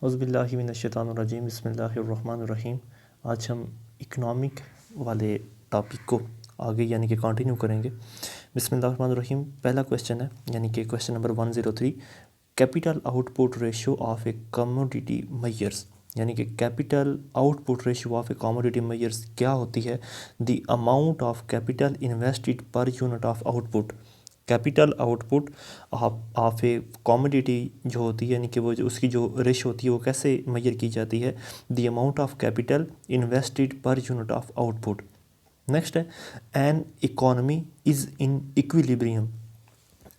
औज़ुबिल्लाहि मिनश्शैतानिर्रजीम बिस्मिल्लाहिर्रहमानिर्रहीम। आज हम इकनॉमिक वाले टॉपिक को आगे यानी कि कंटिन्यू करेंगे। बिस्मिल्लाहिर्रहमानिर्रहीम। पहला क्वेश्चन है यानी कि question number 103, capital output ratio of A commodity measures, यानी कि capital output ratio of A commodity measures क्या होती है? The amount of capital invested per unit of output. Capital output of A commodity जो होती है यानी कि वो जो उसकी जो रेशियो होती है वो कैसे मेजर की जाती है? The amount of capital invested per unit of output. Next है an economy is in equilibrium.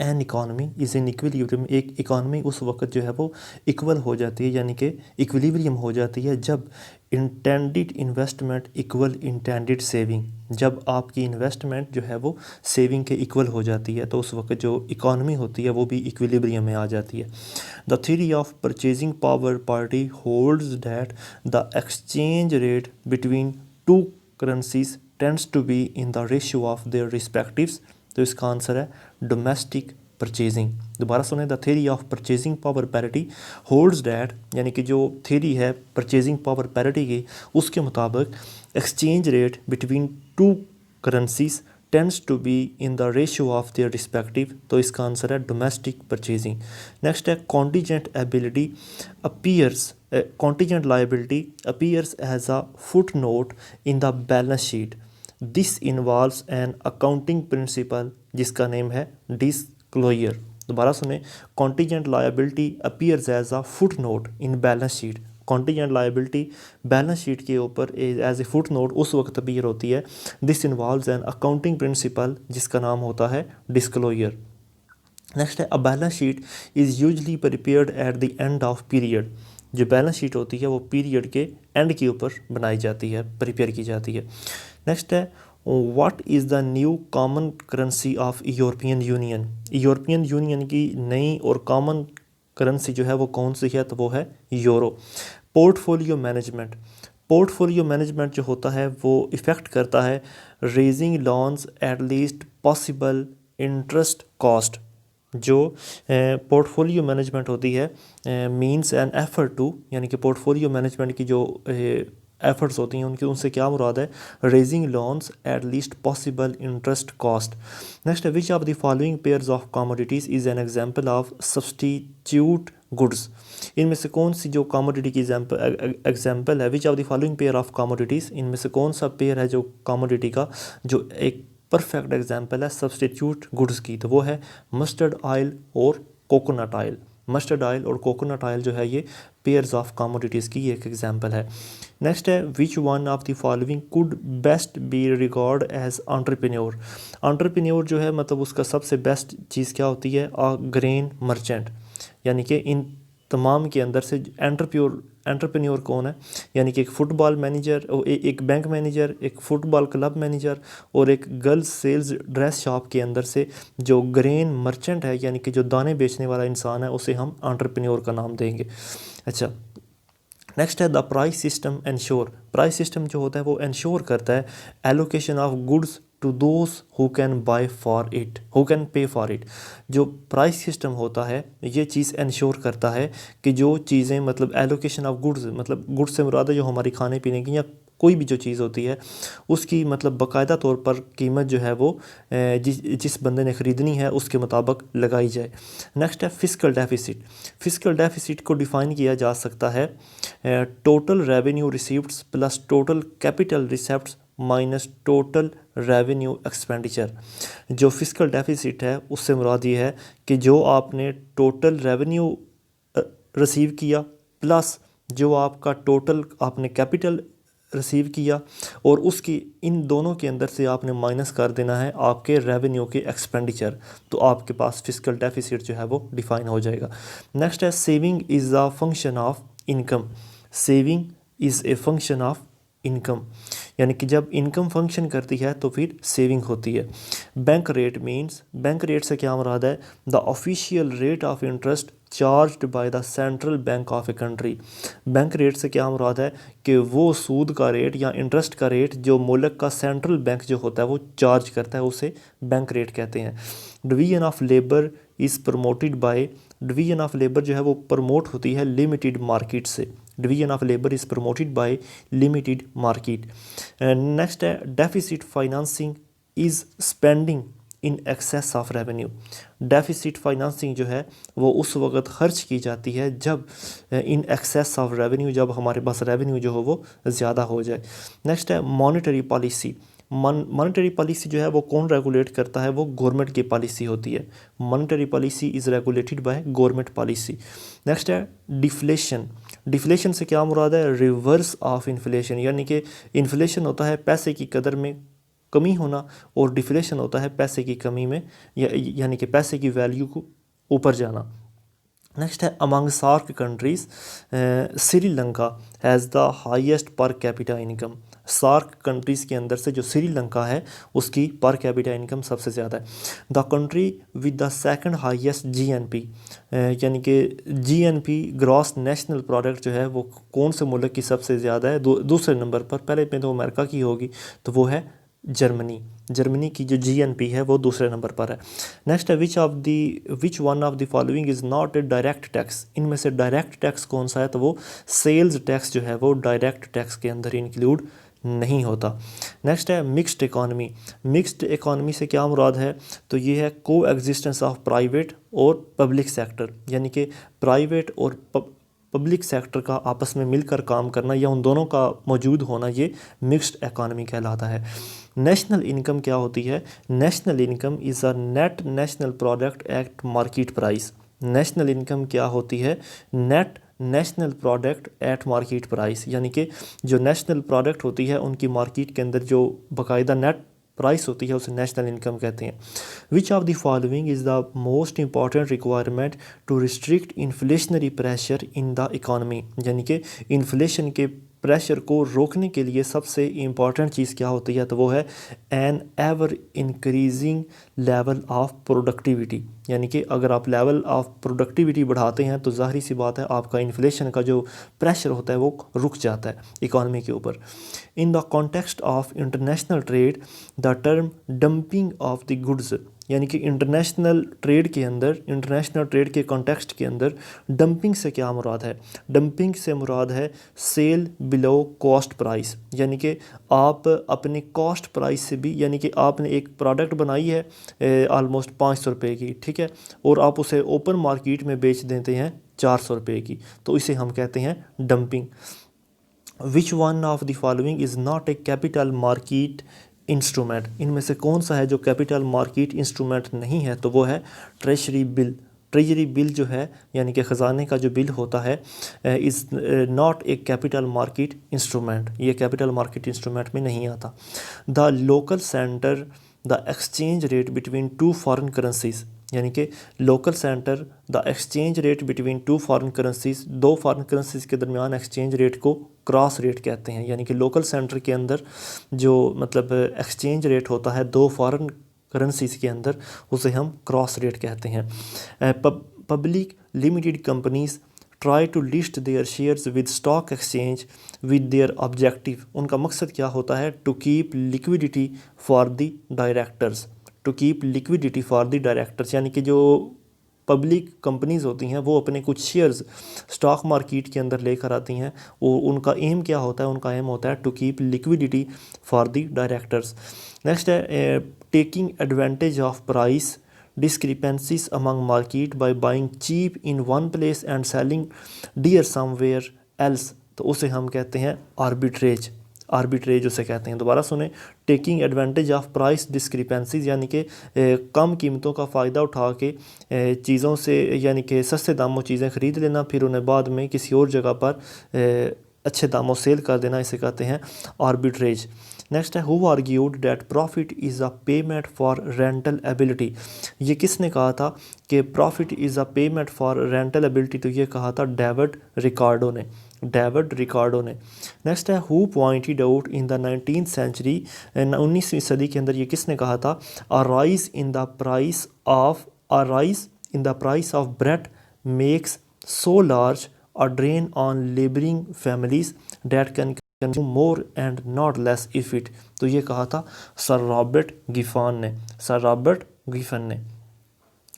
An economy is in equilibrium. एक इकॉनमी उस वक्त जो है वो इक्वल हो जाती है यानी कि इक्विलिब्रियम हो जाती है जब intended investment equal intended saving. जब आपकी इन्वेस्टमेंट जो है वो सेविंग के इक्वल हो जाती है तो उस वक्त जो इकॉनमी होती है वो भी इक्विलिब्रियम में आ जाती है। The theory of purchasing power party holds that the exchange rate between two currencies tends to be in the ratio of their respectives. तो इसका आंसर है डोमेस्टिक परचेजिंग। दोबारा सुने, the theory of purchasing power parity holds that, यानी कि जो theory है purchasing power parity की उसके मुताबिक exchange rate between two currencies tends to be in the ratio of their respective. तो इसका आंसर है डोमेस्टिक परचेजिंग। नेक्स्ट है contingent ability appears contingent liability appears as a footnote in the balance sheet. This involves an accounting principle जिसका name है disclosure। दोबारा सुने, contingent liability appears as a footnote in balance sheet। contingent liability balance sheet के ऊपर as a foot note उस वक्त appear होती है। This involves an accounting principle जिसका नाम होता है डिस्क्लोजर। नेक्स्ट है a balance sheet is usually prepared at the end of period. जो बैलेंस शीट होती है वो पीरियड के एंड के ऊपर बनाई जाती है, प्रिपेयर की जाती है। नेक्स्ट है what is the new common currency of European union. European union की नई और कॉमन करेंसी जो है वो कौन सी है? तो वो है euro. Portfolio management, portfolio management जो होता है वो इफ़ेक्ट करता है raising loans at least possible interest cost. जो पोर्टफोलियो मैनेजमेंट होती है मींस एन एफर्ट टू, यानी कि पोर्टफोलियो मैनेजमेंट की जो एफर्ट्स होती हैं उनकी उनसे क्या मुराद है? Raising loans at least possible interest cost. Next है which of the following pairs of commodities is an example of substitute goods. इनमें से कौन सी जो कमोडिटी की एग्जांपल है? Which of the following pair of commodities, इनमें से कौन सा पेयर है जो कमोडिटी का जो एक परफेक्ट एग्जांपल है सब्सटीट्यूट गुड्स की? तो वो है मस्टर्ड ऑयल और कोकोनट ऑयल। मस्टर्ड ऑयल और कोकोनट ऑयल जो है ये पेयर्स ऑफ कमोडिटीज़ की एक एग्जांपल है। नेक्स्ट है which one of the following could best be regard as entrepreneur. Entrepreneur जो है मतलब उसका सबसे बेस्ट चीज़ क्या होती है? Grain merchant. यानी कि इन तमाम के अंदर से एंटरप्रेन्योर कौन है? यानी कि एक फ़ुटबॉल मैनेजर, एक बैंक मैनेजर, एक फ़ुटबॉल क्लब मैनेजर और एक गर्ल्स सेल्स ड्रेस शॉप के अंदर से जो ग्रेन मर्चेंट है यानी कि जो दाने बेचने वाला इंसान है उसे हम एंटरप्रेन्योर का नाम देंगे। अच्छा, नेक्स्ट है the price system ensure. Price system जो होता है वो एंश्योर करता है allocation of goods to those who can buy for it, who can pay for it. जो प्राइस सिस्टम होता है ये चीज़ इंश्योर करता है कि जो चीज़ें मतलब एलोकेशन ऑफ गुड्स, मतलब गुड्स से मुराद है जो हमारी खाने पीने की या कोई भी जो चीज़ होती है उसकी मतलब बाकायदा तौर पर कीमत जो है वो जिस बंदे ने ख़रीदनी है उसके मुताबिक लगाई जाए। नेक्स्ट है फिस्कल डेफिसिट। फिस्कल डेफिसिट को डिफ़ाइन किया जा सकता है total revenue receipts plus total capital receipts minus total revenue expenditure. जो फिस्कल डेफिसिट है उससे मुराद ये है कि जो आपने टोटल रेवेन्यू रिसीव किया प्लस जो आपका टोटल आपने कैपिटल रिसीव किया और उसकी इन दोनों के अंदर से आपने माइनस कर देना है आपके रेवेन्यू के एक्सपेंडिचर, तो आपके पास फिस्कल डेफिसिट जो है वो डिफ़ाइन हो जाएगा। नेक्स्ट है saving is a function of income. Saving is a function of income, यानी कि जब इनकम फंक्शन करती है तो फिर सेविंग होती है। Bank rate means, bank rate से क्या मुराद है? The official rate of interest charged by the central bank of a country. Bank rate से क्या मुराद है कि वो सूद का रेट या इंटरेस्ट का रेट जो मुल्क का सेंट्रल बैंक जो होता है वो चार्ज करता है, उसे बैंक रेट कहते हैं। Division of labour is promoted by division of labour जो है वो प्रमोट होती है लिमिटेड मार्केट से, division of labour is promoted by limited market. Next है deficit financing is spending in excess of revenue. Deficit financing जो है वो उस वक्त खर्च की जाती है जब इन एक्सेस ऑफ रेवेन्यू, जब हमारे पास रेवेन्यू जो हो वो ज़्यादा हो जाए। नेक्स्ट है मॉनेटरी पॉलिसी। मॉनेटरी पॉलिसी जो है वो कौन रेगुलेट करता है, वो गवर्नमेंट की पॉलिसी होती है। Monetary policy is regulated by government policy. Next है डिफ्लेशन। डिफ्लेशन से क्या मुराद है, रिवर्स ऑफ इन्फ्लेशन, यानी कि इन्फ्लेशन होता है पैसे की कदर में कमी होना और डिफ्लेशन होता है पैसे की कमी में यानी कि पैसे की वैल्यू को ऊपर जाना। नेक्स्ट है among SAARC countries Sri Lanka has the highest per capita income. SAARC countries के अंदर से जो श्रीलंका है उसकी पर कैपिटा इनकम सबसे ज़्यादा है। The country with the second highest GNP, यानी कि जीएनपी ग्रॉस नेशनल प्रोडक्ट जो है वो कौन से मुल्क की सबसे ज़्यादा है, दूसरे नंबर पर, पहले में तो अमेरिका की होगी, तो वो है जर्मनी। जर्मनी की जो जीएनपी है वो दूसरे नंबर पर है। नेक्स्ट है which one of the following is not a direct tax. इनमें से डायरेक्ट टैक्स कौन सा है, तो वो सेल्स टैक्स जो है वो डायरेक्ट टैक्स के अंदर इंक्लूड नहीं होता। नेक्स्ट है मिक्स्ड इकॉनमी। मिक्स्ड इकॉनमी से क्या मुराद है, तो ये है को एग्जिस्टेंस ऑफ प्राइवेट और पब्लिक सेक्टर, यानी कि प्राइवेट और पब्लिक सेक्टर का आपस में मिलकर काम करना या उन दोनों का मौजूद होना, ये मिक्स्ड इकॉनमी कहलाता है। नेशनल इनकम क्या होती है, national income is a net national product at market price. National income क्या होती है, net national product at market price, यानी कि जो नेशनल प्रोडक्ट होती है उनकी मार्केट के अंदर जो बाकायदा नेट प्राइस होती है उसे नेशनल इनकम कहते हैं। Which of the following is the most important requirement to restrict inflationary pressure in the economy, यानी कि इन्फ्लेशन के प्रेशर को रोकने के लिए सबसे इम्पॉर्टेंट चीज़ क्या होती है, तो वो है an ever increasing level of productivity, यानी कि अगर आप लेवल ऑफ प्रोडक्टिविटी बढ़ाते हैं तो ज़ाहिर सी बात है आपका इन्फ्लेशन का जो प्रेशर होता है वो रुक जाता है इकॉनमी के ऊपर। इन the context of international trade the term dumping of the goods, यानी कि इंटरनेशनल ट्रेड के अंदर, इंटरनेशनल ट्रेड के कॉन्टेक्स्ट के अंदर डंपिंग से क्या मुराद है, डंपिंग से मुराद है सेल बिलो कॉस्ट प्राइस, यानी कि आप अपने कॉस्ट प्राइस से भी, यानी कि आपने एक प्रोडक्ट बनाई है आलमोस्ट 500 रुपये की, ठीक है, और आप उसे ओपन मार्केट में बेच देते हैं 400 रुपये की, तो इसे हम कहते हैं dumping. Which one of the following is not a capital market instrument. इनमें से कौन सा है जो कैपिटल मार्केट इंस्ट्रूमेंट नहीं है, तो वो है ट्रेजरी बिल। ट्रेजरी बिल जो है यानी कि ख़जाने का जो बिल होता है is not a capital market instrument, ये कैपिटल मार्केट इंस्ट्रूमेंट में नहीं आता। The local centre the exchange rate between to foreign currencies, यानी कि local centre the exchange rate between to foreign currencies, दो फॉरेन करेंसीज के दरमियान एक्सचेंज रेट को क्रॉस रेट कहते हैं, यानी कि लोकल सेंटर के अंदर जो मतलब एक्सचेंज रेट होता है दो फॉरेन करेंसीज के अंदर, उसे हम क्रॉस रेट कहते हैं। Public limited companies try to list their shares with stock exchange with their objective, उनका मकसद क्या होता है, to keep liquidity for the directors, to keep liquidity for the directors, यानी कि जो पब्लिक कंपनीज़ होती हैं वो अपने कुछ शेयर्स स्टॉक मार्केट के अंदर लेकर आती हैं, वो उनका एम क्या होता है, उनका एम होता है to keep liquidity for the directors. Next है taking advantage of price discrepancies among market by buying cheap in one place and selling dear somewhere else, तो उसे हम कहते हैं आर्बिट्रेज, आर्बिट्रेज उसे कहते हैं। दोबारा सुने, taking advantage of price discrepancies, यानी कि कम कीमतों का फ़ायदा उठा के चीज़ों से, यानी कि सस्ते दामों चीज़ें ख़रीद लेना फिर उन्हें बाद में किसी और जगह पर अच्छे दामों सेल कर देना, इसे कहते हैं आर्बिट्रेज। नेक्स्ट है who argued that profit is a payment for rental ability, ये किसने कहा था कि profit is a payment for rental ability, तो ये कहा था डेविड रिकार्डो ने, डेविड रिकार्डो ने। नेक्स्ट है who pointed out in the 19th century, 19वीं सदी के अंदर ये किसने कहा था, a rise in the price of bread makes so large a drain on labouring families that can more and not less if it, तो ये कहा था सर रॉबर्ट गिफन ने, सर रॉबर्ट गिफन ने।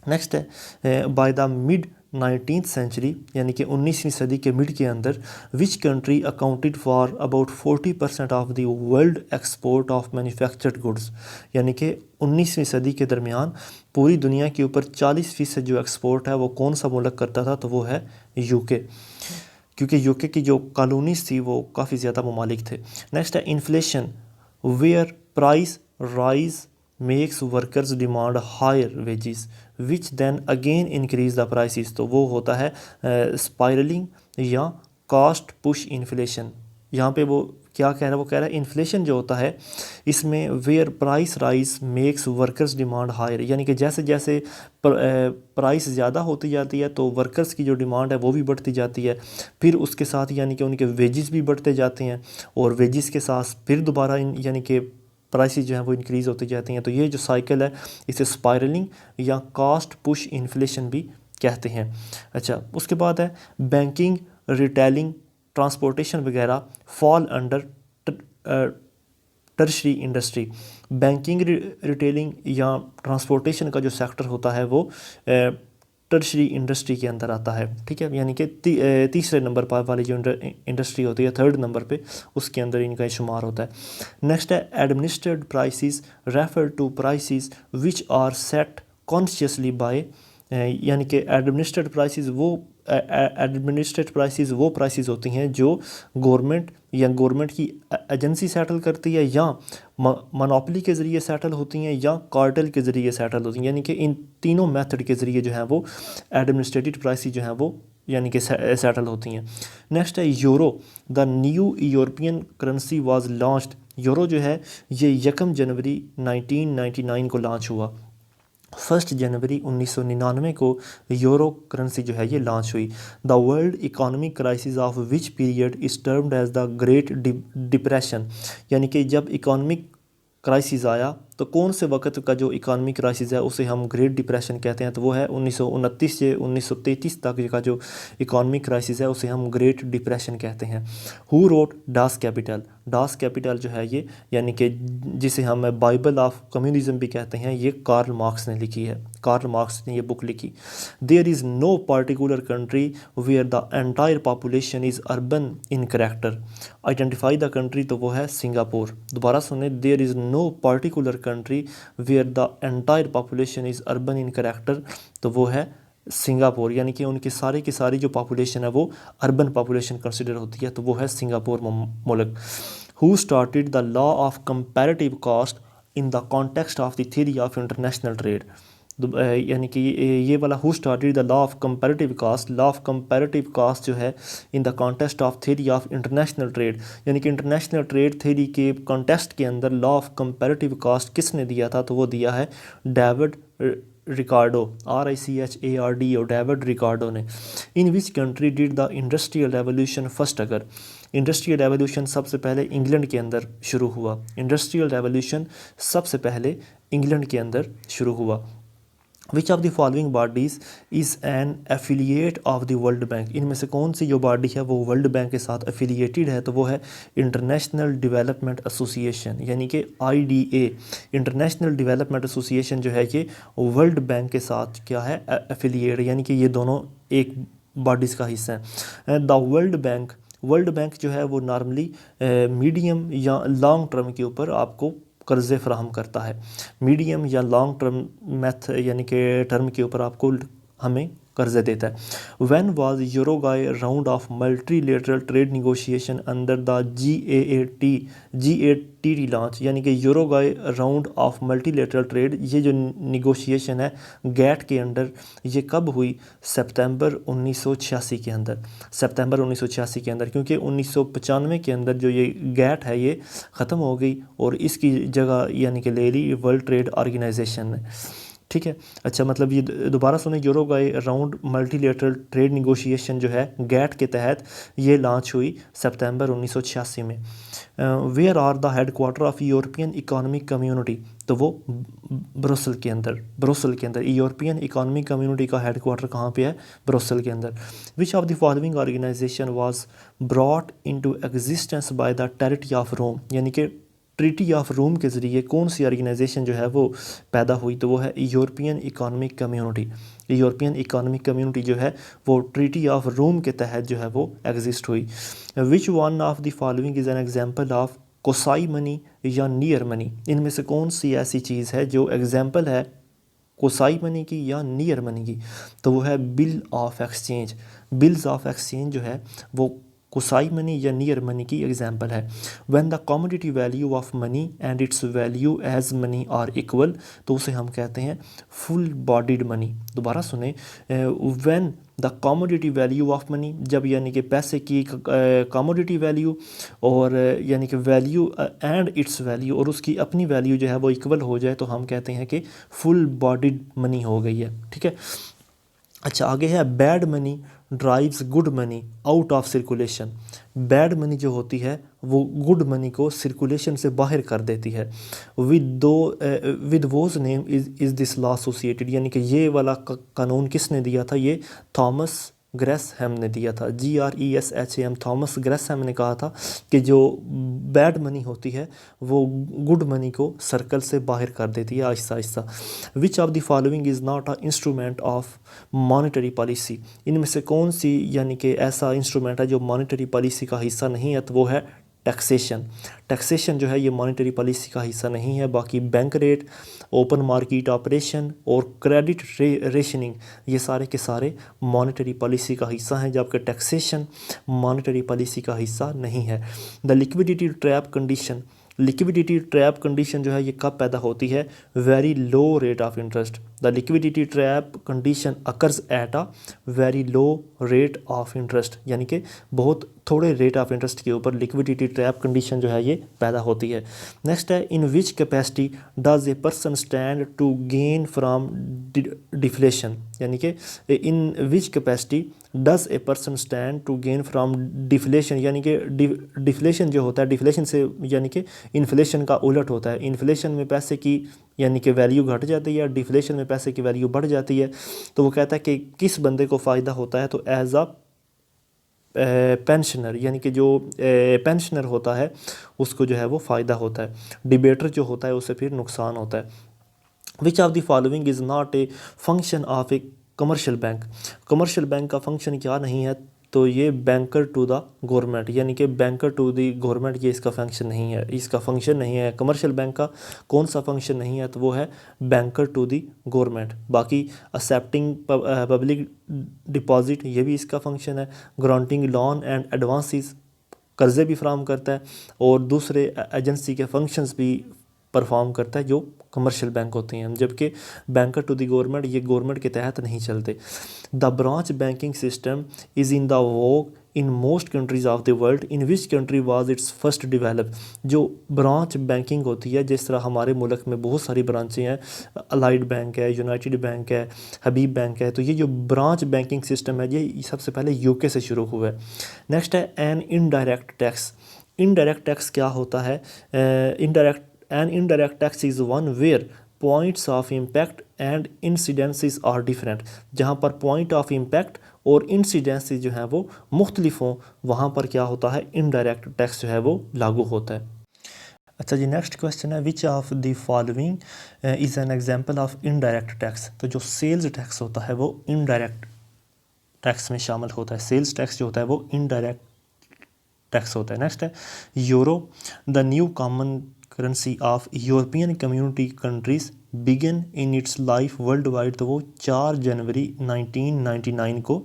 नेक्स्ट है by the mid 19th century यानी कि 19वीं सदी के मिड के अंदर which country accounted for about 40% of the world export of manufactured goods, यानी कि 19वीं सदी के दरमियान पूरी दुनिया के ऊपर 40% जो एक्सपोर्ट है वो कौन सा मुल्क करता था, तो वो है यूके, क्योंकि यूके की जो कॉलोनीज थी वो काफ़ी ज़्यादा ममालिक थे। नेक्स्ट है inflation, where price rise makes workers demand higher wages which then again increase the prices, तो वो होता है स्पाइरलिंग या कॉस्ट पुश इन्फ्लेशन। यहाँ पे वो क्या कह रहा है, वो कह रहा है इन्फ्लेशन जो होता है इसमें where price rise makes workers demand higher, यानी कि जैसे जैसे प्राइस ज़्यादा होती जाती है तो वर्कर्स की जो डिमांड है वो भी बढ़ती जाती है, फिर उसके साथ यानी कि उनके वेजेस भी बढ़ते जाते हैं, और वेजेस के साथ फिर दोबारा यानी कि प्राइसेस जो हैं वो इंक्रीज़ होती जाती हैं। तो ये जो साइकिल है इसे स्पाइरलिंग या कॉस्ट पुश इन्फ्लेशन भी कहते हैं। अच्छा, उसके बाद है बैंकिंग, रिटेलिंग, ट्रांसपोर्टेशन वगैरह fall under tertiary industry. Banking, retailing या ट्रांसपोर्टेशन का जो सेक्टर होता है वो टर्शरी इंडस्ट्री के अंदर आता है, ठीक है, यानी कि तीसरे नंबर पर वाली जो इंडस्ट्री होती है, थर्ड नंबर पे उसके अंदर इनका शुमार होता है। नेक्स्ट है administered prices refer to prices which are set consciously by, यानी कि एडमिनिस्ट्रेड प्राइसेस वो प्राइसेस होती हैं जो गवर्नमेंट या गवर्नमेंट की एजेंसी सेटल करती है, या मोनोपोली के ज़रिए सेटल होती हैं, या कार्टेल के ज़रिए सेटल होती हैं, यानी कि इन तीनों मेथड के ज़रिए जो है वो एडमिनिस्ट्रेटिव प्राइसेस जो हैं वो यानी कि सेटल होती हैं। नेक्स्ट है euro, the new European currency was launched. Euro जो है ये 1 जनवरी 1999 को लॉन्च हुआ। 1 जनवरी 1999 को यूरो करेंसी जो है ये लॉन्च हुई। The world economic crisis of which period is termed as the great depression, यानी कि जब इकोनॉमिक क्राइसिस आया तो कौन से वक्त का जो इकोनॉमिक क्राइसिस है उसे हम ग्रेट डिप्रेशन कहते हैं, तो वो है 1929 से 1933 तक का जो इकोनॉमिक क्राइसिस है उसे हम ग्रेट डिप्रेशन कहते हैं। Who wrote dance capital, dance capital जो है ये यानी कि जिसे हम बाइबल ऑफ कम्युनिज्म भी कहते हैं, ये कार्ल मार्क्स ने लिखी है, कार्ल मार्क्स ने ये बुक लिखी। There is no particular country where the entire population is urban in character, identify the country, तो वो है सिंगापुर। दोबारा सुने, there is no particular country where the entire population is urban in character, तो वो है Singapore, यानी कि उनकी सारी की सारी जो पॉपुलेशन है वो अर्बन पॉपुलेशन कंसिडर होती है, तो वो है सिंगापुर मुल्क। Who started the law of comparative cost in the context of the theory of international trade, यानी कि ये वाला who started the law of comparative cost, law of comparative cost जो है in the context of theory of international trade, यानी कि international trade theory के context के अंदर लॉ ऑफ कंपैरेटिव कास्ट किसने दिया था, तो वो दिया है David Ricardo, RICHARDO, David Ricardo ने। In which country did the industrial revolution first occur, industrial revolution सबसे पहले इंग्लैंड के अंदर शुरू हुआ, इंडस्ट्रियल रेवोल्यूशन सबसे पहले इंग्लैंड के अंदर शुरू हुआ। विच of the following bodies is an affiliate of the world bank, इनमें से कौन सी जो बॉडी है वो वर्ल्ड बैंक के साथ एफिलिएटेड है, तो वो है इंटरनेशनल डेवलपमेंट एसोसिएशन, यानी कि IDA। इंटरनेशनल डेवलपमेंट एसोसिएशन जो है ये वर्ल्ड बैंक के साथ क्या है एफिलिएट, यानी कि ये दोनों एक बॉडीज़ का हिस्सा है। द वर्ल्ड बैंक जो है वो नॉर्मली मीडियम या लॉन्ग टर्म के ऊपर आपको कर्ज़े फ्राहम करता है, मीडियम या लॉन्ग टर्म यानी कि टर्म के ऊपर आपको हमें कर्ज़े देता है। When was Uruguay round of multilateral trade negotiation under the GATT launch, यानी कि Uruguay round of multilateral trade, ये जो नेगोशिएशन है गैट के अंडर, ये कब हुई, सितंबर 1986 के अंदर, सितंबर 1986 के अंदर, क्योंकि 1995 के अंदर जो ये गैट है ये ख़त्म हो गई और इसकी जगह यानी कि ले ली वर्ल्ड ट्रेड ऑर्गेनाइजेशन ने, ठीक है। अच्छा, मतलब ये दोबारा सुने, यूरोगाई राउंड मल्टीलेटरल ट्रेड नेगोशिएशन जो है गैट के तहत ये लॉन्च हुई सितंबर 1986 में। Where are the headquarter of European economic community, तो वो ब्रुसल के अंदर यूरोपियन इकोनॉमिक कम्युनिटी का हेडक्वार्टर कहाँ पे है, ब्रुसल के अंदर। Which of the following organisation was brought into existence by the territory of Rome, यानी कि ट्रीटी ऑफ रोम के ज़रिए कौन सी ऑर्गेनाइजेशन जो है वो पैदा हुई, तो वो है European economic community. European economic community जो है वो ट्रीटी ऑफ रोम के तहत जो है वो एग्जिस्ट हुई। विच one of the following is an example of Kosai money या नियर मनी, इनमें से कौन सी ऐसी चीज़ है जो एग्जांपल है कोसाई मनी की या नियर मनी की, तो वो है bill of exchange. Bills of exchange जो है वो कोसाई मनी या नियर मनी की एग्जांपल है। When the commodity value of money and its value as money are equal, तो उसे हम कहते हैं फुल बॉडीड मनी। दोबारा सुने, when the commodity value of money, जब यानी कि पैसे की कमोडिटी वैल्यू और यानी कि वैल्यू एंड इट्स वैल्यू और उसकी अपनी वैल्यू जो है वो इक्वल हो जाए, तो हम कहते हैं कि फुल बॉडीड मनी हो गई है। ठीक है, अच्छा आगे है bad money drives good money out of circulation. Bad money जो होती है वो गुड मनी को सर्कुलेशन से बाहर कर देती है। With whose name is this law associated, यानी कि ये वाला कानून किसने दिया था, ये थॉमस ग्रेसहैम ने दिया था। GRESHAM, थॉमस ग्रेसहैम ने कहा था कि जो बैड मनी होती है वो गुड मनी को सर्कल से बाहर कर देती है आहिस्ता आहिस्ता। विच of the following is not a instrument of monetary policy, इनमें से कौन सी यानी कि ऐसा इंस्ट्रूमेंट है जो मॉनेटरी पॉलिसी का हिस्सा नहीं है, तो वो है टैक्सेशन। टैक्सेशन जो है ये मॉनेटरी पॉलिसी का हिस्सा नहीं है। बाकी bank rate, open market operation और क्रेडिट रेशनिंग ये सारे के सारे मॉनेटरी पॉलिसी का हिस्सा हैं, जबकि टैक्सेशन मॉनेटरी पॉलिसी का हिस्सा नहीं है। The liquidity trap condition, liquidity trap condition जो है ये कब पैदा होती है, very low rate of interest. The liquidity trap condition occurs at a very low rate of interest, यानी कि बहुत थोड़े रेट ऑफ इंटरेस्ट के ऊपर लिक्विडिटी ट्रैप कंडीशन जो है ये पैदा होती है। नेक्स्ट है in which capacity does a person stand to gain from deflation, यानी कि in which capacity does a person stand to gain from deflation, यानी कि डिफ्लेशन जो होता है, डिफ्लेशन से यानी कि इन्फ्लेशन का उलट होता है। इन्फ्लेशन में पैसे की यानी कि वैल्यू घट जाती है, डिफ्लेशन में पैसे की वैल्यू बढ़ जाती है। तो वो कहता है कि किस बंदे को फ़ायदा होता है, तो एज अ पेंशनर, यानी कि जो पेंशनर होता है उसको जो है वो फ़ायदा होता है, डिबेटर जो होता है उसे फिर नुकसान होता है। Which of the following is not a function of A commercial bank, commercial bank का फंक्शन क्या नहीं है, तो ये बैंकर टू द गवर्नमेंट, यानी कि बैंकर टू द गवर्नमेंट ये इसका फंक्शन नहीं है, इसका फंक्शन नहीं है। कमर्शियल बैंक का कौन सा फंक्शन नहीं है, तो वो है बैंकर टू द गवर्नमेंट। बाकी एक्सेप्टिंग पब्लिक डिपॉजिट ये भी इसका फंक्शन है। ग्रांटिंग लोन एंड एडवांसेस कर्ज़े भी फराहम करता है, और दूसरे एजेंसी के फंक्शंस भी परफॉर्म करता है जो कमर्शियल बैंक होते हैं, जबकि बैंकर टू द गवर्नमेंट ये गवर्नमेंट के तहत नहीं चलते। The branch banking system is in the Vogue in most countries of the world, in which country was it's first develop. जो ब्रांच बैंकिंग होती है, जिस तरह हमारे मुल्क में बहुत सारी ब्रांचें हैं, अलाइड बैंक है, यूनाइटेड बैंक है, हबीब बैंक है, तो ये जो ब्रांच बैंकिंग सिस्टम है ये सबसे पहले यूके से शुरू हुआ है। नेक्स्ट है an indirect tax. Indirect tax क्या होता है, An indirect tax is one where points of impact and incidences are different, जहाँ पर point of impact और incidences जो हैं वो मुख्तलिफ हों, वहाँ पर क्या होता है, indirect tax जो है वो लागू होता है। अच्छा जी, नेक्स्ट क्वेश्चन है which of the following is an example of indirect tax. तो जो सेल्स टैक्स होता है वो इनडायरेक्ट टैक्स में शामिल होता है। सेल्स टैक्स जो होता है वो इनडायरेक्ट टैक्स होता है। नेक्स्ट है euro, the new common currency of European community countries begin in its life world wide, तो वो 4 जनवरी 1999 को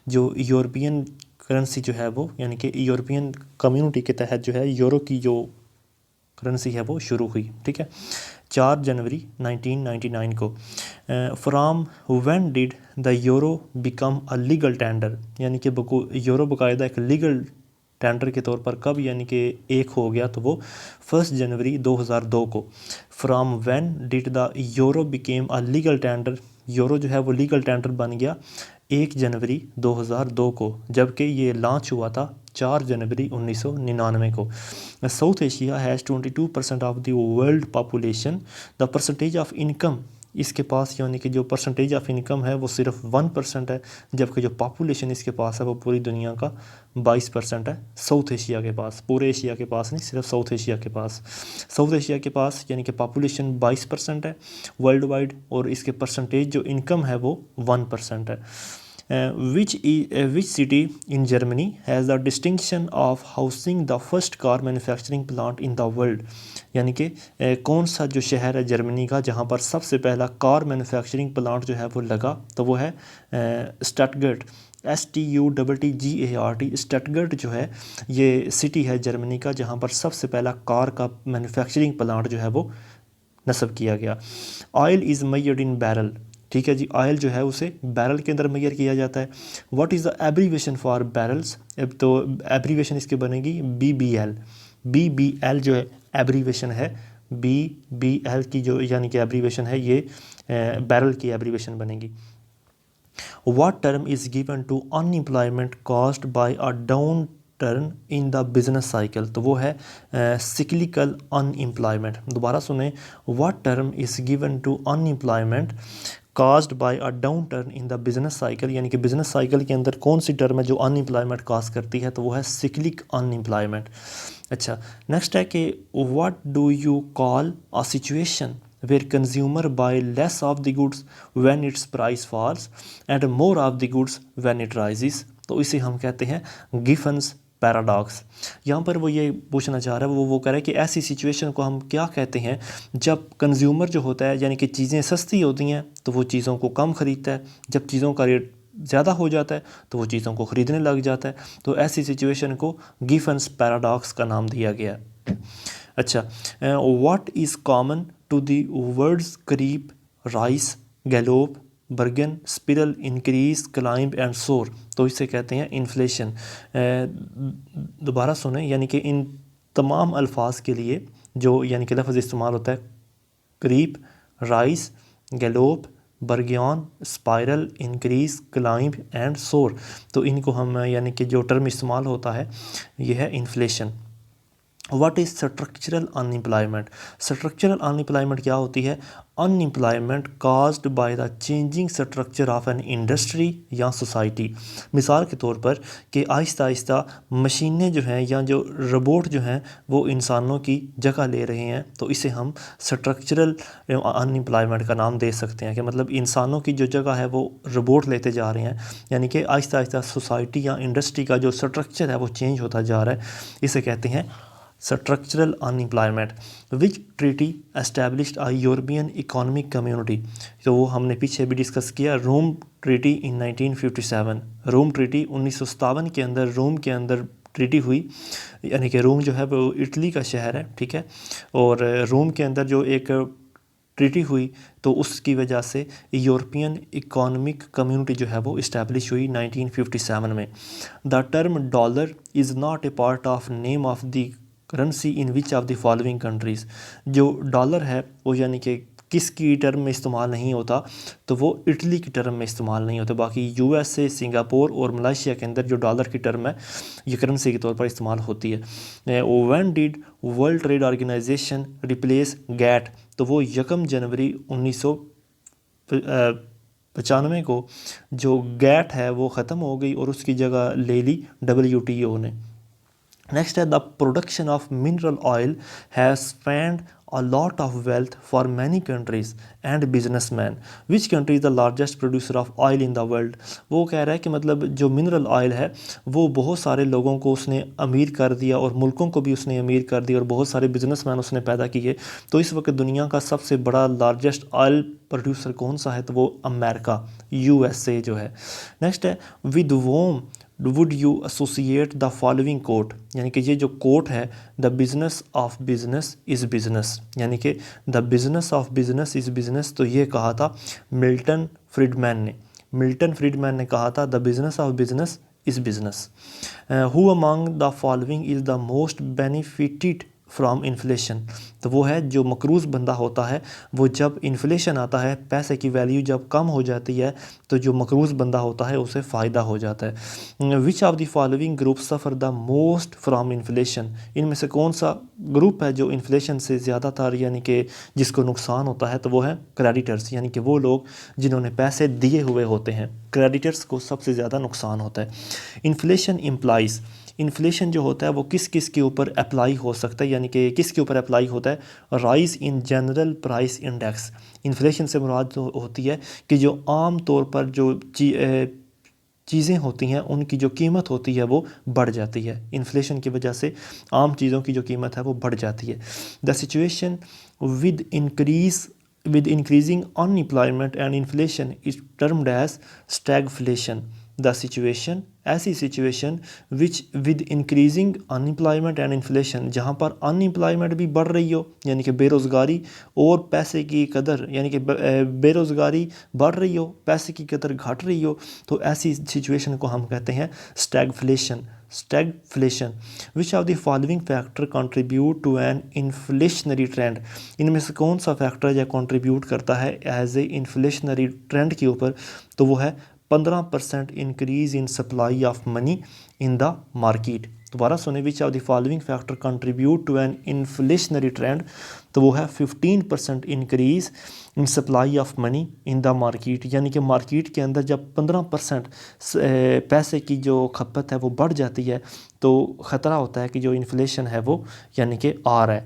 जो यूरोपियन करेंसी जो है वो यानी कि यूरोपियन कम्युनिटी के तहत जो है यूरो की जो करेंसी है वो शुरू हुई। ठीक है, 4 जनवरी 1999 को। From when did the euro become a legal tender, यानी कि यूरो बाकायदा एक लीगल टेंडर के तौर पर कब यानी कि एक हो गया, तो वो 1 जनवरी 2002 को। From when did the euro became a legal tender, euro जो है वो लीगल टेंडर बन गया 1 जनवरी 2002 को, जबकि ये लॉन्च हुआ था 4 जनवरी 1999 को। South Asia has 22% of the world population, the percentage of income इसके पास यानी कि जो परसेंटेज ऑफ इनकम है वो सिर्फ 1% है, जबकि जो पॉपुलेशन इसके पास है वो पूरी दुनिया का 22% है साउथ एशिया के पास, पूरे एशिया के पास नहीं, सिर्फ साउथ एशिया के पास। साउथ एशिया के पास यानी कि पॉपुलेशन 22% है वर्ल्ड वाइड, और इसके परसेंटेज जो इनकम है वो 1% है। which city in Germany has the distinction of housing the first car manufacturing plant in the world? यानी कि कौन सा जो शहर है जर्मनी का जहाँ पर सबसे पहला कार मैन्युफैक्चरिंग प्लांट जो है वो लगा, तो वो है स्टटगर्ट, STUTTGART। स्टटगर्ट जो है ये सिटी है जर्मनी का जहाँ पर सबसे पहला कार का मैन्युफैक्चरिंग प्लांट जो है वो नस्ब किया गया। Oil is measured in barrel, ठीक है जी, ऑयल जो है उसे बैरल के अंदर मेजर किया जाता है। What is the abbreviation for barrels? तो एब्रीवेशन इसकी बनेगी BBL। BBL जो है एब्रीवेशन है, BBL की जो यानी कि एब्रीवेशन है ये बैरल की एब्रीवेशन बनेगी। What term is given to unemployment caused by a downturn in the business cycle? तो वो है cyclical unemployment। दोबारा सुने, what term is given to unemployment caused by a downturn in the business cycle? यानी कि business cycle के अंदर कौन सी टर्म है जो unemployment cause करती है, तो वो है cyclic unemployment। अच्छा, नेक्स्ट है कि what do you call a situation where consumer buy less of the goods when its price falls and more of the goods when it rises? तो इसे हम कहते हैं गिफन्स पैराडॉक्स। यहाँ पर वो ये पूछना चाह रहा है, वो कह रहा है कि ऐसी सिचुएशन को हम क्या कहते हैं जब कंज्यूमर जो होता है यानी कि चीज़ें सस्ती होती हैं तो वो चीज़ों को कम ख़रीदता है, जब चीज़ों का रेट ज़्यादा हो जाता है तो वो चीज़ों को ख़रीदने लग जाता है। तो ऐसी सिचुएशन को गिफन्स पैराडॉक्स का नाम दिया गया है। अच्छा, what is common to the words creep, rise, gallop, burgeon, spiral, increase, climb and soar? तो इसे कहते हैं इन्फ्लेशन। दोबारा सुने, यानी कि इन तमाम अल्फाज के लिए जो यानी कि लफ्ज़ इस्तेमाल होता है creep, rise, gallop, burgeon, spiral, increase, climb and soar, तो इनको हम यानी कि जो टर्म इस्तेमाल होता है ये है inflation. What is structural unemployment? Structural unemployment क्या होती है? Unemployment caused by the changing structure of an industry या सोसाइटी। मिसाल के तौर पर कि आहिस्ता आहिस्ता मशीनें जो हैं या जो रोबोट जो हैं वो इंसानों की जगह ले रहे हैं, तो इसे हम स्ट्रक्चरल अनएम्प्लॉयमेंट का नाम दे सकते हैं कि मतलब इंसानों की जो जगह है वो रोबोट लेते जा रहे हैं, यानी कि आहिस्ता आहिस्ता सोसाइटी या इंडस्ट्री का जो स्ट्रक्चर है वो चेंज होता जा रहा है, इसे कहते हैं स्ट्रक्चरल अनएम्प्लॉयमेंट। विच ट्रीटी एस्टैब्लिश्ड आ यूरोपियन इकोनॉमिक कम्युनिटी? तो वो हमने पीछे भी डिस्कस किया, रोम ट्रीटी इन 1957। रोम ट्रीटी 1957 के अंदर रोम के अंदर ट्रीटी हुई, यानी कि रोम जो है वो इटली का शहर है, ठीक है, और रोम के अंदर जो एक ट्रीटी हुई तो उसकी वजह से यूरोपियन इकोनॉमिक कम्युनिटी जो है वो इस्टेब्लिश हुई 1957 में। The term dollar is not a part of name of the currency in which of the following countries? जो डॉलर है वो यानी कि किसकी टर्म में इस्तेमाल नहीं होता, तो वो इटली की टर्म में इस्तेमाल नहीं होता। बाकी USA, सिंगापुर और मलेशिया के अंदर जो डॉलर की टर्म है ये करेंसी के तौर पर इस्तेमाल होती है। When did world trade organisation replace GATT? तो वो 1 जनवरी 1995 को जो गैट है वो ख़त्म हो गई और उसकी जगह ले ली WTO ने। नेक्स्ट है the production of mineral oil has spend a lot of wealth for many countries and businessmen. Which country is the largest producer of oil in the world? वो कह रहा है कि मतलब जो मिनरल ऑयल है वो बहुत सारे लोगों को उसने अमीर कर दिया और मुल्कों को भी उसने अमीर कर दिया और बहुत सारे बिजनेसमैन उसने पैदा किए। तो इस वक्त दुनिया का सबसे बड़ा लार्जेस्ट ऑयल प्रोड्यूसर कौन सा है? तो वो अमेरिका, USA जो है। नेक्स्ट है with whom would you associate the following quote? यानी कि ये जो कोट है the business of business is business, यानी कि the business of business is business, तो ये कहा था मिल्टन फ्रीडमैन ने। मिल्टन फ्रीडमैन ने कहा था the business of business is business. Who among the following is the most benefited from inflation, तो वो है जो मकरूज़ बंदा होता है वो जब इन्फ्लेशन आता है, पैसे की वैल्यू जब कम हो जाती है, तो जो मकरूज़ बंदा होता है उसे फ़ायदा हो जाता है। Which of the following group suffer the most from inflation, इनमें से कौन सा ग्रुप है जो इन्फ्लेशन से ज़्यादातर यानी कि जिसको नुकसान होता है, तो वो है क्रेडिटर्स, यानी कि वो लोग जिन्होंने पैसे दिए हुए होते हैं, क्रेडिटर्स को सबसे ज़्यादा नुकसान होता है। इन्फ्लेशन इम्प्लाइज, इन्फ्लेशन जो होता है वो किस किस के ऊपर अप्लाई हो सकता है, यानी कि किस के ऊपर अप्लाई होता है, rise in general price index. Inflation से मुराद जो होती है कि जो आम तौर पर जो चीज़ें होती हैं उनकी जो कीमत होती है वो बढ़ जाती है, इन्फ्लेशन की वजह से आम चीज़ों की जो कीमत है वो बढ़ जाती है। The situation with increasing unemployment and inflation is termed as stagflation. The situation, ऐसी situation which with increasing unemployment and inflation, जहाँ पर अनएम्प्लॉयमेंट भी बढ़ रही हो यानी कि बेरोज़गारी, और पैसे की कदर यानी कि बेरोज़गारी बढ़ रही हो, पैसे की कदर घट रही हो, तो ऐसी सिचुएशन को हम कहते हैं stagflation. Stagflation. Which of the following factor contribute to an inflationary trend, इनमें से कौन सा फैक्टर या कंट्रीब्यूट करता है एज ए इन्फ्लेशनरी ट्रेंड के ऊपर, तो वो है 15% increase in supply of money in the market. दोबारा सुने, which of the following factor contribute to an inflationary trend, तो वो है 15% increase in supply of money in the market, यानी कि मार्केट के अंदर जब 15% पैसे की जो खपत है वो बढ़ जाती है, तो ख़तरा होता है कि जो इन्फ्लेशन है वो यानी कि आ रहा है।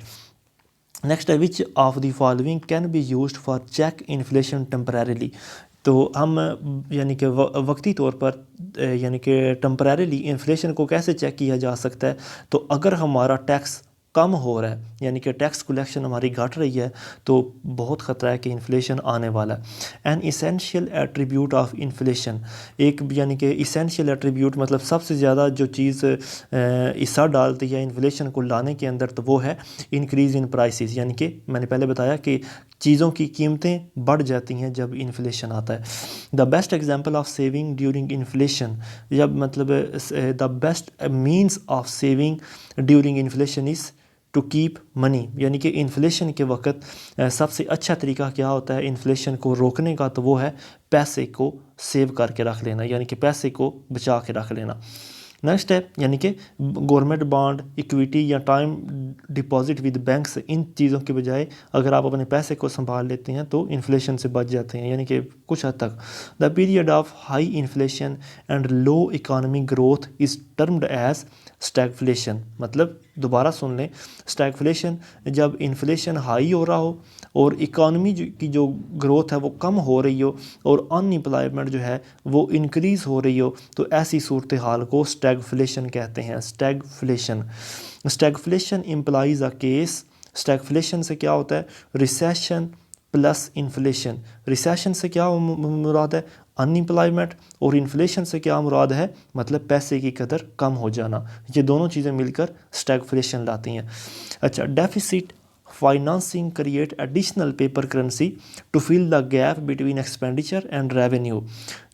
नेक्स्ट है, which of the following can be used for check inflation temporarily, तो हम यानी कि वक्ती तौर पर यानी कि टेम्परेरीली इन्फ्लेशन को कैसे चेक किया जा सकता है, तो अगर हमारा टैक्स कम हो रहा है यानी कि टैक्स कलेक्शन हमारी घट रही है, तो बहुत ख़तरा है कि इन्फ्लेशन आने वाला है। N essential attribute of inflation, एक यानी कि इसेंशियल एट्रीब्यूट मतलब सबसे ज़्यादा जो चीज़ हिस्सा डालती है इन्फ्लेशन को लाने के अंदर, तो वो है इंक्रीज़ इन प्राइसेस, यानी कि मैंने पहले बताया कि चीज़ों की कीमतें बढ़ जाती हैं जब इन्फ्लेशन आता है। The best example of saving during inflation, जब मतलब the best means of saving during inflation is to keep money, यानी कि इन्फ्लेशन के वक्त सबसे अच्छा तरीका क्या होता है इन्फ्लेशन को रोकने का, तो वो है पैसे को सेव करके रख लेना, यानी कि पैसे को बचा के रख लेना। नेक्स्ट है, यानी कि गवर्नमेंट बॉन्ड, इक्विटी या टाइम डिपॉजिट विद बैंक्स, इन चीज़ों के बजाय अगर आप अपने पैसे को संभाल लेते हैं तो इन्फ्लेशन से बच जाते हैं, यानी कि कुछ हद तक। The period of high inflation and low economic growth is termed as stagflation, मतलब दोबारा सुन लें, स्टैगफ्लेशन जब इन्फ्लेशन हाई हो रहा हो और इकॉनमी की जो ग्रोथ है वो कम हो रही हो और अनएम्प्लॉयमेंट जो है वो इंक्रीज़ हो रही हो, तो ऐसी सूरत हाल को स्टैगफ्लेशन कहते हैं। Stagflation, stagflation implies a case, stagflation से क्या होता है, रिसेशन प्लस इन्फ्लेशन। रिसेशन से क्या मुराद है, अनएम्प्लॉयमेंट, और इन्फ्लेशन से क्या मुराद है, मतलब पैसे की कदर कम हो जाना। ये दोनों चीज़ें मिलकर स्टैगफ्लेशन लाती हैं। अच्छा, deficit financing create additional paper currency to fill the gap between expenditure and revenue.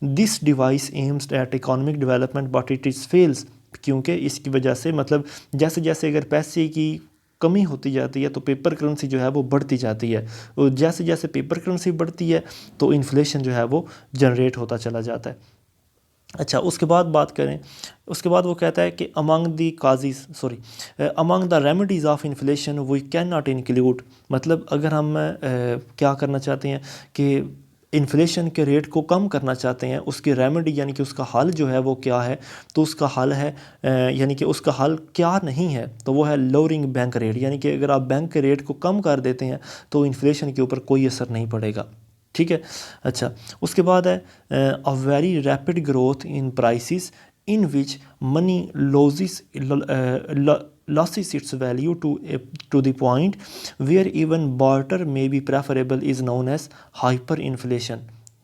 This device aims at economic development but it is fails, क्योंकि इसकी वजह से मतलब जैसे जैसे अगर पैसे की कमी होती जाती है तो पेपर करेंसी जो है वो बढ़ती जाती है, और जैसे जैसे पेपर करेंसी बढ़ती है तो इन्फ्लेशन जो है वो जनरेट होता चला जाता है। अच्छा, उसके बाद बात करें, उसके बाद वो कहता है कि among the remedies of inflation we can not include, मतलब अगर हम क्या करना चाहते हैं कि इन्फ्लेशन के रेट को कम करना चाहते हैं, उसकी रेमेडी यानी कि उसका हल जो है वो क्या है, तो उसका हल है यानी कि उसका हल क्या नहीं है, तो वो है लोअरिंग बैंक रेट, यानी कि अगर आप बैंक के रेट को कम कर देते हैं तो इन्फ्लेशन के ऊपर कोई असर नहीं पड़ेगा। ठीक है। अच्छा, उसके बाद है a very rapid growth in prices in which money loses its value to the point where even barter may be preferable is known as hyperinflation।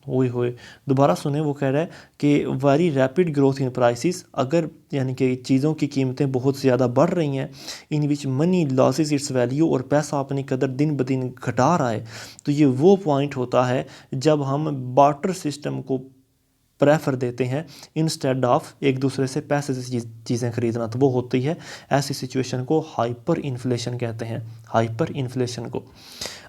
ओए होए, दोबारा सुने, वो कह रहा है कि very rapid growth in prices, अगर यानी कि चीज़ों की कीमतें बहुत ज़्यादा बढ़ रही हैं, in which money loses its value, और पैसा अपनी कदर दिन ब दिन घटा रहा है, तो ये वो पॉइंट होता है जब हम बार्टर सिस्टम को प्रेफर देते हैं इंस्टेड ऑफ एक दूसरे से पैसे से चीज़ें खरीदना, तो वो होती है, ऐसी सिचुएशन को हाइपर इन्फ्लेशन कहते हैं, हाइपर इन्फ्लेशन को।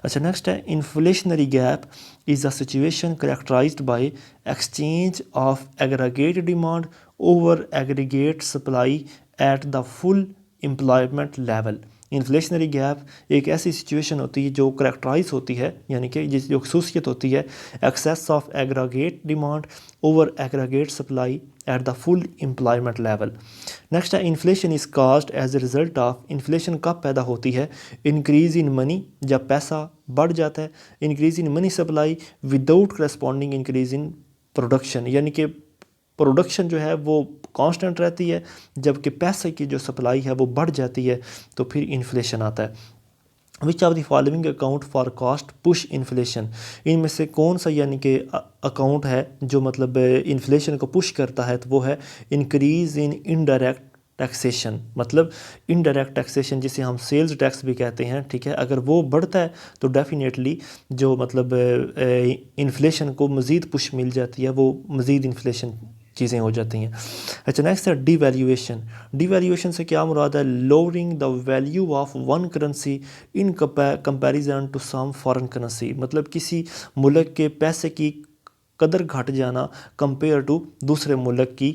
अच्छा नेक्स्ट है, inflationary gap is a situation characterised by exchange of aggregate demand over aggregate supply at the full employment level. Inflationary gap एक ऐसी सिचुएशन होती है जो करेक्टराइज होती है, यानी कि जिस जो खसूसियत होती है excess of aggregate demand over aggregate supply at the full employment level. Next है, inflation is caused as a result of, inflation कब पैदा होती है, इंक्रीज़ इन मनी, जब पैसा बढ़ जाता है, increase in money supply without corresponding increase in production, यानी कि प्रोडक्शन जो है वो कांस्टेंट रहती है, जबकि पैसे की जो सप्लाई है वो बढ़ जाती है, तो फिर इन्फ्लेशन आता है। Which of the following account for cost push inflation, इनमें से कौन सा यानी कि अकाउंट है जो मतलब इन्फ्लेशन को पुश करता है, तो वो है इंक्रीज़ इन इनडायरेक्ट टैक्सेशन, मतलब इनडायरेक्ट टैक्सेशन जिसे हम सेल्स टैक्स भी कहते हैं, ठीक है, अगर वो बढ़ता है तो डेफिनेटली जो मतलब इन्फ्लेशन को मज़ीद पुश मिल जाती है, वो मज़ीद इन्फ्लेशन चीज़ें हो जाती हैं। अच्छा नेक्स्ट है डिवैल्यूएशन, डिवैल्यूएशन से क्या मुराद है, lowering the value of one currency in comparison to some foreign currency, मतलब किसी मुल्क के पैसे की कदर घट जाना कंपेयर टू दूसरे मुल्क की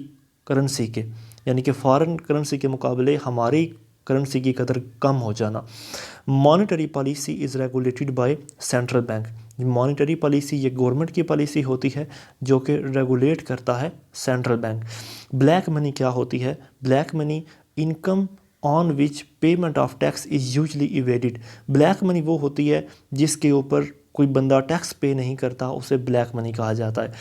करेंसी के, यानी कि फॉरेन करेंसी के मुकाबले हमारी करेंसी की कदर कम हो जाना। Monetary policy is regulated by central bank, monetary policy ये गवर्नमेंट की पॉलिसी होती है जो कि रेगुलेट करता है सेंट्रल बैंक। ब्लैक मनी क्या होती है, black money income on which payment of tax is usually evaded, black money वो होती है जिसके ऊपर कोई बंदा टैक्स पे नहीं करता, उसे ब्लैक मनी कहा जाता है।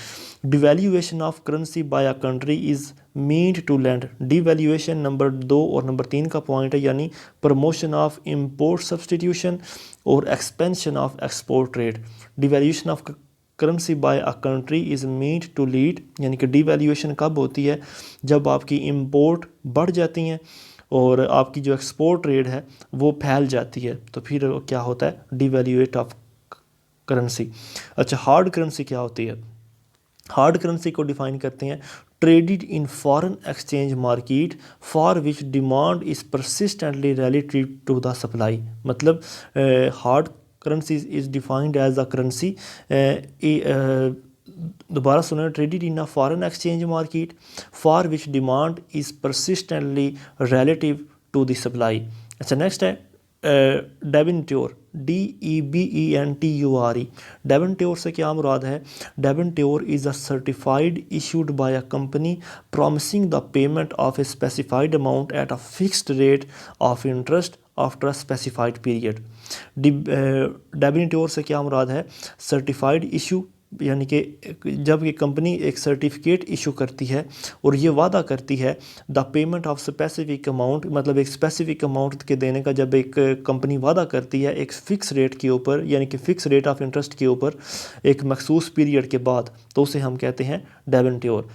Devaluation of currency by a country is meant to land, devaluation number 2 और नंबर 3 का पॉइंट है, यानी प्रमोशन ऑफ इंपोर्ट सब्सटीट्यूशन और expansion of export trade. Devaluation of currency by a country is meant to lead, यानी कि devaluation कब होती है, जब आपकी इंपोर्ट बढ़ जाती हैं और आपकी जो एक्सपोर्ट ट्रेड है वो फैल जाती है, तो फिर क्या होता है, डिवैल्यूएट ऑफ करेंसी। अच्छा हार्ड करेंसी क्या होती है, हार्ड करेंसी को डिफाइन करते हैं traded in foreign exchange market for which demand is persistently relative to the supply, मतलब hard currency is defined as a currency, दोबारा सुना, traded in a foreign exchange market for which demand is persistently relative to the supply. अच्छा next है debenture, DEBENTURE, debenture से क्या मुराद है, debenture is a certified issued by a company promising the payment of a specified amount at a fixed rate of interest after a specified period. Debenture से क्या मुराद है, सर्टिफाइड इशू, यानी कि जब ये कंपनी एक सर्टिफिकेट इशू करती है और ये वादा करती है the payment of specific amount, मतलब एक स्पेसिफिक अमाउंट के देने का जब एक कंपनी वादा करती है एक फ़िक्स रेट के ऊपर, यानी कि फ़िक्स रेट ऑफ इंटरेस्ट के ऊपर एक मखसूस पीरियड के बाद, तो उसे हम कहते हैं debenture.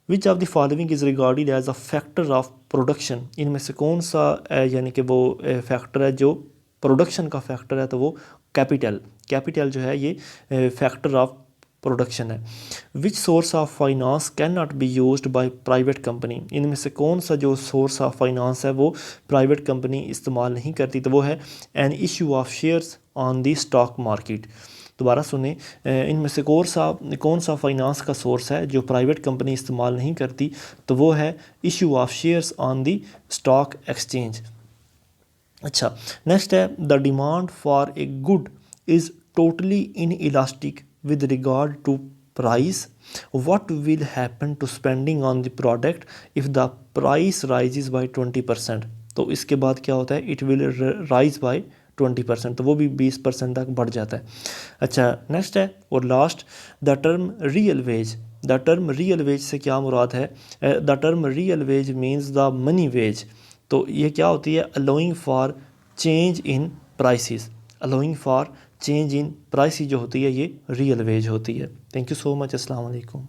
Which of the following is regarded as a factor of production, इनमें से कौन सा यानी कि वो फैक्टर है जो प्रोडक्शन का फैक्टर है, तो वो कैपिटल, कैपिटल जो है ये फैक्टर ऑफ प्रोडक्शन है। Which source of finance can not be used by private company, इनमें से कौन सा जो सोर्स ऑफ फाइनेंस है वो प्राइवेट कंपनी इस्तेमाल नहीं करती, तो वो है an issue of shares on the stock market. दोबारा सुने, इनमें से कौन सा फाइनेंस का सोर्स है जो प्राइवेट कंपनी इस्तेमाल नहीं करती, तो वो है issue of shares on the stock exchange. अच्छा नेक्स्ट है, the demand for a good is totally in elastic with regard to price, what will happen to spending on the product if the price rises by 20%, तो इसके बाद क्या होता है, it will rise by 20%, तो वो भी 20% तक बढ़ जाता है। अच्छा नेक्स्ट है और last, the term real wage, the term real wage से क्या मुराद है, the term real wage means the money wage, तो ये क्या होती है, allowing for change in prices, allowing for change in price जो होती है ये रियल वेज होती है। थैंक यू सो मच, अस्सलाम वालेकुम।